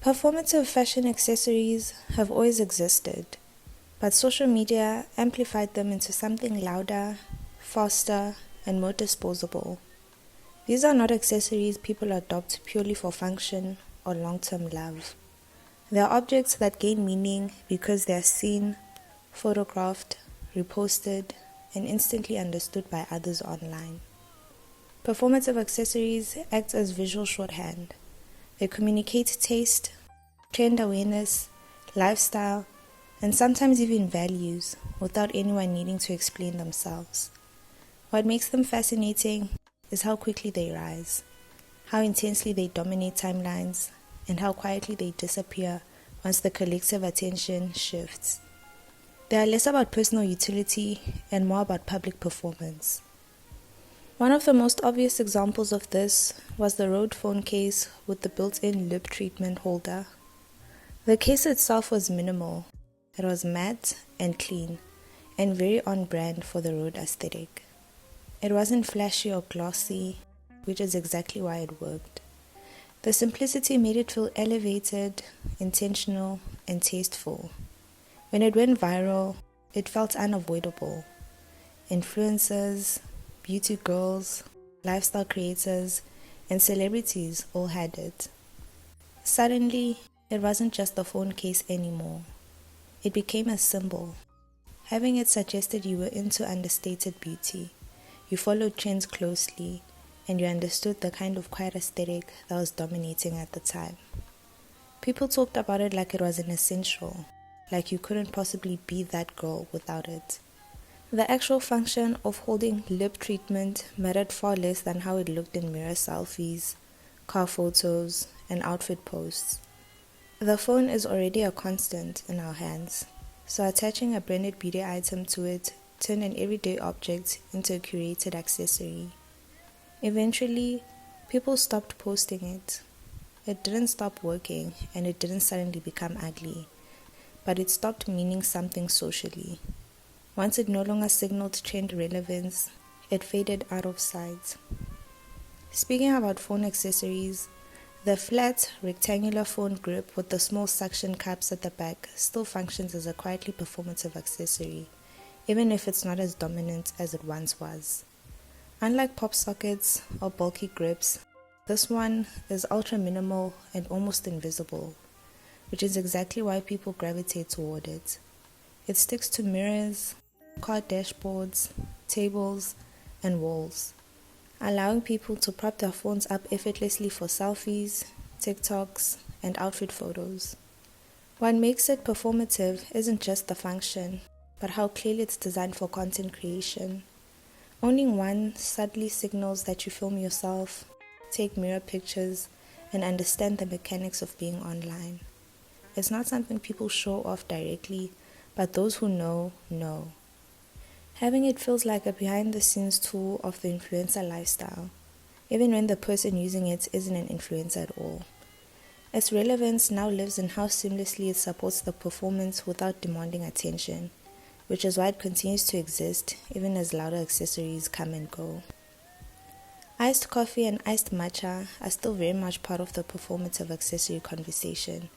Performative fashion accessories have always existed, but social media amplified them into something louder, faster, and more disposable. These are not accessories people adopt purely for function or long-term love. They are objects that gain meaning because they are seen, photographed, reposted, and instantly understood by others online. Performative accessories act as visual shorthand. They communicate taste, trend awareness, lifestyle, and sometimes even values without anyone needing to explain themselves. What makes them fascinating is how quickly they rise, how intensely they dominate timelines, and how quietly they disappear once the collective attention shifts. They are less about personal utility and more about public performance. One of the most obvious examples of this was the Rode phone case with the built-in lip treatment holder. The case itself was minimal. It was matte and clean, and very on-brand for the Rode aesthetic. It wasn't flashy or glossy, which is exactly why it worked. The simplicity made it feel elevated, intentional, and tasteful. When it went viral, it felt unavoidable. Influencers, beauty girls, lifestyle creators, and celebrities all had it. Suddenly, it wasn't just a phone case anymore. It became a symbol. Having it suggested you were into understated beauty. You followed trends closely, and you understood the kind of quiet aesthetic that was dominating at the time. People talked about it like it was an essential, like you couldn't possibly be that girl without it. The actual function of holding lip treatment mattered far less than how it looked in mirror selfies, car photos, and outfit posts. The phone is already a constant in our hands, so attaching a branded beauty item to it turned an everyday object into a curated accessory. Eventually, people stopped posting it. It didn't stop working, and it didn't suddenly become ugly, but it stopped meaning something socially. Once it no longer signaled trend relevance, it faded out of sight. Speaking about phone accessories, the flat, rectangular phone grip with the small suction cups at the back still functions as a quietly performative accessory, even if it's not as dominant as it once was. Unlike pop sockets or bulky grips, this one is ultra minimal and almost invisible, which is exactly why people gravitate toward it. It sticks to mirrors, car dashboards, tables, and walls, allowing people to prop their phones up effortlessly for selfies, TikToks, and outfit photos. What makes it performative isn't just the function, but how clearly it's designed for content creation. Owning one subtly signals that you film yourself, take mirror pictures, and understand the mechanics of being online. It's not something people show off directly, but those who know, know. Having it feels like a behind-the-scenes tool of the influencer lifestyle, even when the person using it isn't an influencer at all. Its relevance now lives in how seamlessly it supports the performance without demanding attention, which is why it continues to exist even as louder accessories come and go. Iced coffee and iced matcha are still very much part of the performative accessory conversation,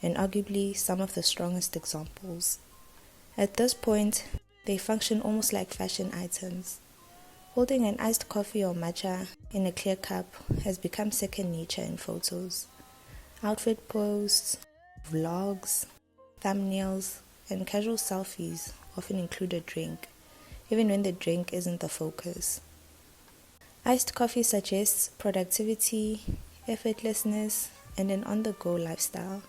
and arguably some of the strongest examples. At this point, they function almost like fashion items. Holding an iced coffee or matcha in a clear cup has become second nature in photos. Outfit posts, vlogs, thumbnails, and casual selfies often include a drink, even when the drink isn't the focus. Iced coffee suggests productivity, effortlessness, and an on-the-go lifestyle.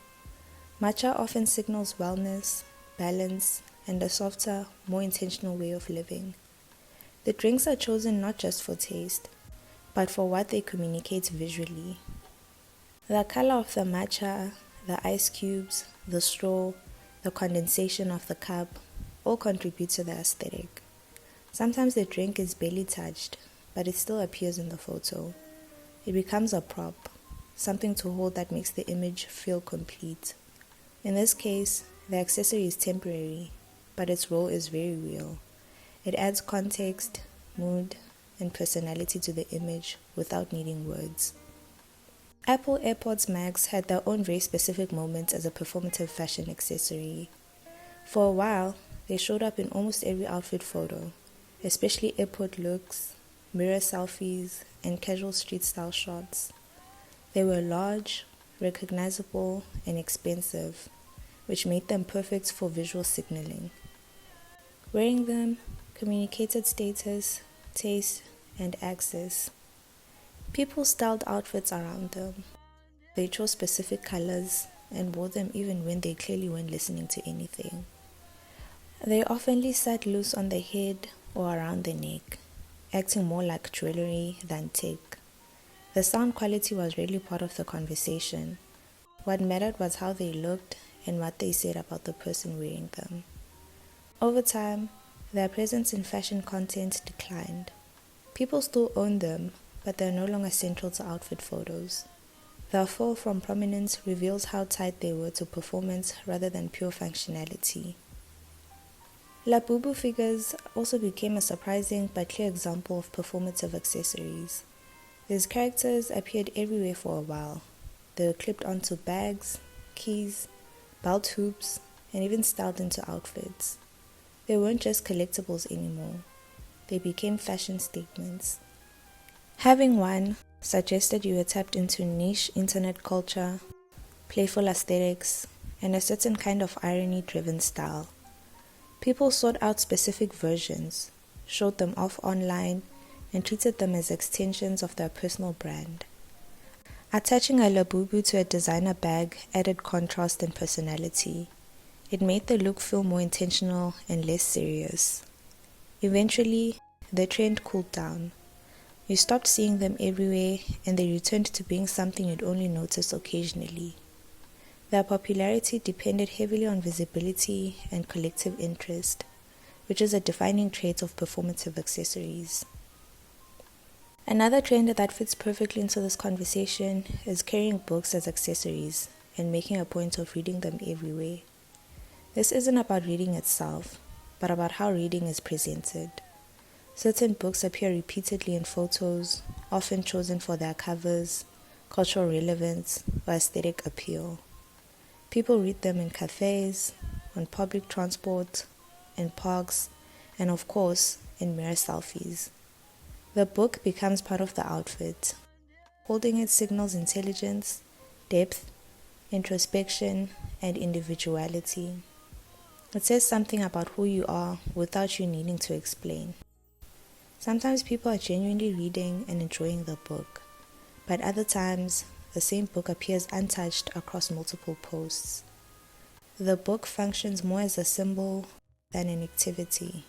Matcha often signals wellness, balance, and a softer, more intentional way of living. The drinks are chosen not just for taste, but for what they communicate visually. The color of the matcha, the ice cubes, the straw, the condensation of the cup all contribute to the aesthetic. Sometimes the drink is barely touched, but it still appears in the photo. It becomes a prop, something to hold that makes the image feel complete. In this case, the accessory is temporary, but its role is very real. It adds context, mood, and personality to the image without needing words. Apple AirPods Max had their own very specific moments as a performative fashion accessory. For a while, they showed up in almost every outfit photo, especially airport looks, mirror selfies, and casual street style shots. They were large, recognizable, and expensive, which made them perfect for visual signaling. Wearing them communicated status, taste, and access. People styled outfits around them. They chose specific colors and wore them even when they clearly weren't listening to anything. They oftenly sat loose on the head or around the neck, acting more like jewelry than tech. The sound quality was really part of the conversation. What mattered was how they looked and what they said about the person wearing them. Over time, their presence in fashion content declined. People still own them, but they're no longer central to outfit photos. Their fall from prominence reveals how tied they were to performance rather than pure functionality. Labubu figures also became a surprising but clear example of performative accessories. These characters appeared everywhere for a while. They were clipped onto bags, keys, belt hoops, and even styled into outfits. They weren't just collectibles anymore. They became fashion statements. Having one suggested you were tapped into niche internet culture, playful aesthetics, and a certain kind of irony-driven style. People sought out specific versions, showed them off online, and treated them as extensions of their personal brand. Attaching a Labubu to a designer bag added contrast and personality. It made the look feel more intentional and less serious. Eventually, the trend cooled down. You stopped seeing them everywhere, and they returned to being something you'd only notice occasionally. Their popularity depended heavily on visibility and collective interest, which is a defining trait of performative accessories. Another trend that fits perfectly into this conversation is carrying books as accessories and making a point of reading them everywhere. This isn't about reading itself, but about how reading is presented. Certain books appear repeatedly in photos, often chosen for their covers, cultural relevance, or aesthetic appeal. People read them in cafes, on public transport, in parks, and of course, in mirror selfies. The book becomes part of the outfit. Holding it signals intelligence, depth, introspection, and individuality. It says something about who you are without you needing to explain. Sometimes people are genuinely reading and enjoying the book, but other times, the same book appears untouched across multiple posts. The book functions more as a symbol than an activity.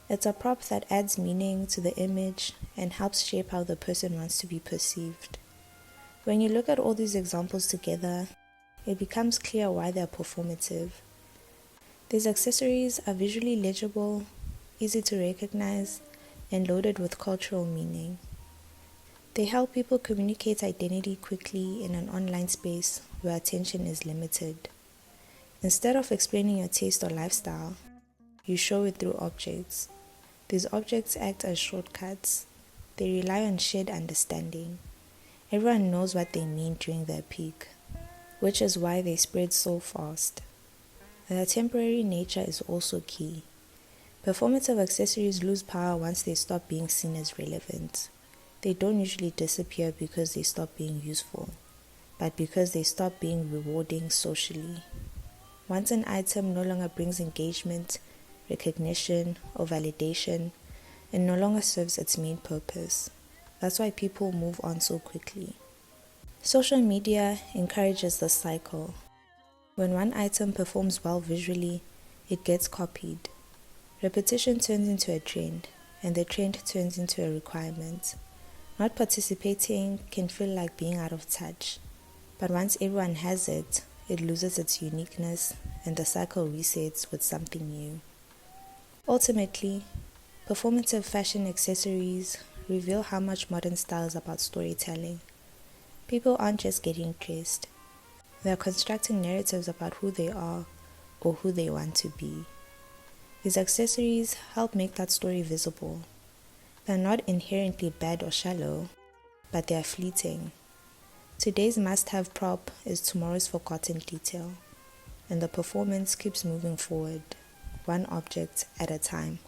It's a prop that adds meaning to the image and helps shape how the person wants to be perceived. When you look at all these examples together, it becomes clear why they're performative. These accessories are visually legible, easy to recognize, and loaded with cultural meaning. They help people communicate identity quickly in an online space where attention is limited. Instead of explaining your taste or lifestyle, you show it through objects. These objects act as shortcuts. They rely on shared understanding. Everyone knows what they mean during their peak, which is why they spread so fast. Their temporary nature is also key. Performative accessories lose power once they stop being seen as relevant. They don't usually disappear because they stop being useful, but because they stop being rewarding socially. Once an item no longer brings engagement, recognition, or validation, it no longer serves its main purpose. That's why people move on so quickly. Social media encourages this cycle. When one item performs well visually, it gets copied. Repetition turns into a trend, and the trend turns into a requirement. Not participating can feel like being out of touch, but once everyone has it, it loses its uniqueness, and the cycle resets with something new. Ultimately, performative fashion accessories reveal how much modern style is about storytelling. People aren't just getting dressed. They're constructing narratives about who they are or who they want to be. These accessories help make that story visible. They're not inherently bad or shallow, but they are fleeting. Today's must-have prop is tomorrow's forgotten detail, and the performance keeps moving forward, one object at a time.